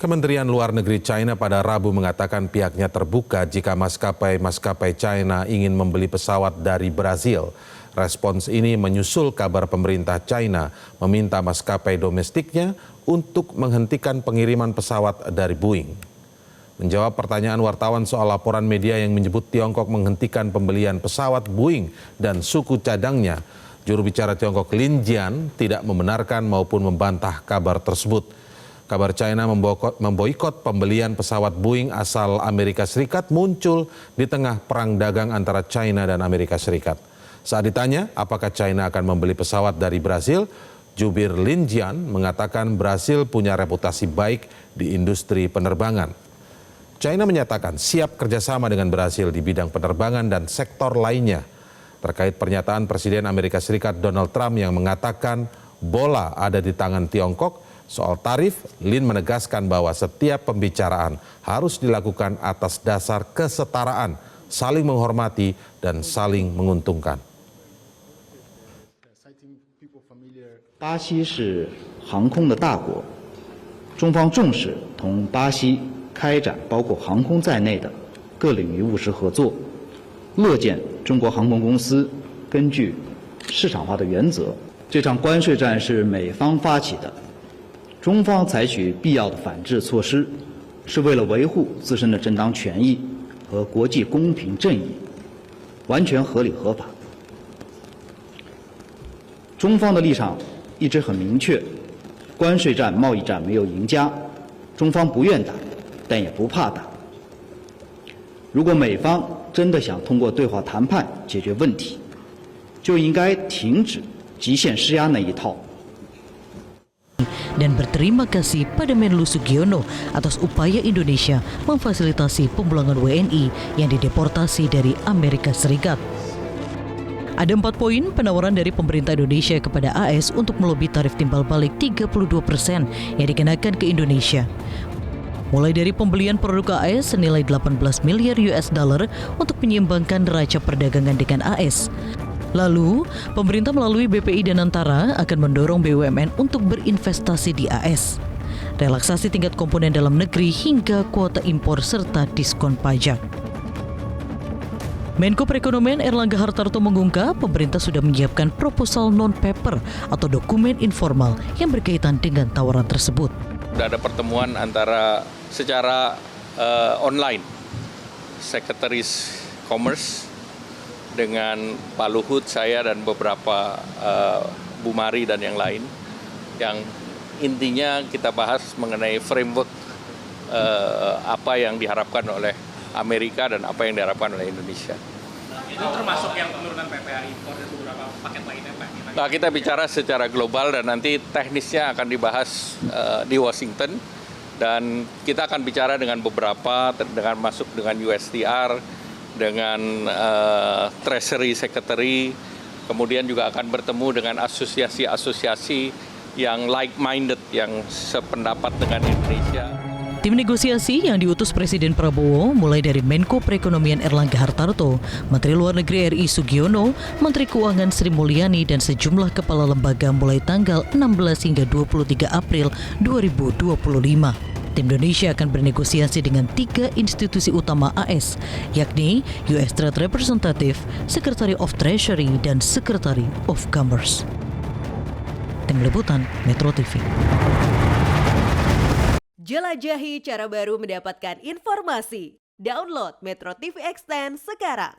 Kementerian Luar Negeri China pada Rabu mengatakan pihaknya terbuka jika maskapai China ingin membeli pesawat dari Brasil. Respons ini menyusul kabar pemerintah China meminta maskapai domestiknya untuk menghentikan pengiriman pesawat dari Boeing. Menjawab pertanyaan wartawan soal laporan media yang menyebut Tiongkok menghentikan pembelian pesawat Boeing dan suku cadangnya, juru bicara Tiongkok Lin Jian tidak membenarkan maupun membantah kabar tersebut. Kabar China memboikot pembelian pesawat Boeing asal Amerika Serikat muncul di tengah perang dagang antara China dan Amerika Serikat. Saat ditanya apakah China akan membeli pesawat dari Brasil, jubir Lin Jian mengatakan Brasil punya reputasi baik di industri penerbangan. China menyatakan siap kerjasama dengan Brasil di bidang penerbangan dan sektor lainnya. Terkait pernyataan Presiden Amerika Serikat Donald Trump yang mengatakan bola ada di tangan Tiongkok, soal tarif, Lin menegaskan bahwa setiap pembicaraan harus dilakukan atas dasar kesetaraan, saling menghormati, dan saling menguntungkan. 巴西是航空的大国，中方重视同巴西开展包括航空在内的各领域务实合作，乐见中国航空公司根据市场化的原则，这场关税战是美方发起的。 中方采取必要的反制措施，是为了维护自身的正当权益和国际公平正义，完全合理合法。中方的立场一直很明确，关税战、贸易战没有赢家，中方不愿打，但也不怕打。如果美方真的想通过对话谈判解决问题，就应该停止极限施压那一套。 dan berterima kasih pada Menlu Sugiono atas upaya Indonesia memfasilitasi pemulangan WNI yang dideportasi dari Amerika Serikat. Ada 4 poin penawaran dari pemerintah Indonesia kepada AS untuk melobi tarif timbal balik 32% yang dikenakan ke Indonesia. Mulai dari pembelian produk AS senilai 18 miliar US dollar untuk menyeimbangkan neraca perdagangan dengan AS. Lalu, pemerintah melalui BPI dan Antara akan mendorong BUMN untuk berinvestasi di AS. Relaksasi tingkat komponen dalam negeri hingga kuota impor serta diskon pajak. Menko Perekonomian Erlangga Hartarto mengungkap pemerintah sudah menyiapkan proposal non-paper atau dokumen informal yang berkaitan dengan tawaran tersebut. Sudah ada pertemuan antara secara online, Sekretaris Commerce, dengan Pak Luhut, saya dan beberapa Bu Mari dan yang lain, yang intinya kita bahas mengenai framework apa yang diharapkan oleh Amerika dan apa yang diharapkan oleh Indonesia. Itu termasuk yang penurunan PPh impor dan beberapa paket lainnya, Pak? Nah, kita bicara secara global dan nanti teknisnya akan dibahas di Washington, dan kita akan bicara dengan beberapa, dengan masuk dengan USTR, dengan Treasury Secretary, kemudian juga akan bertemu dengan asosiasi-asosiasi yang like-minded, yang sependapat dengan Indonesia. Tim negosiasi yang diutus Presiden Prabowo mulai dari Menko Perekonomian Erlangga Hartarto, Menteri Luar Negeri RI Sugiono, Menteri Keuangan Sri Mulyani, dan sejumlah kepala lembaga mulai tanggal 16 hingga 23 April 2025. Tim Indonesia akan bernegosiasi dengan 3 institusi utama AS, yakni US Trade Representative, Secretary of Treasury, dan Secretary of Commerce. Tim Liputan Metro TV. Jelajahi cara baru mendapatkan informasi. Download Metro TV Extend sekarang.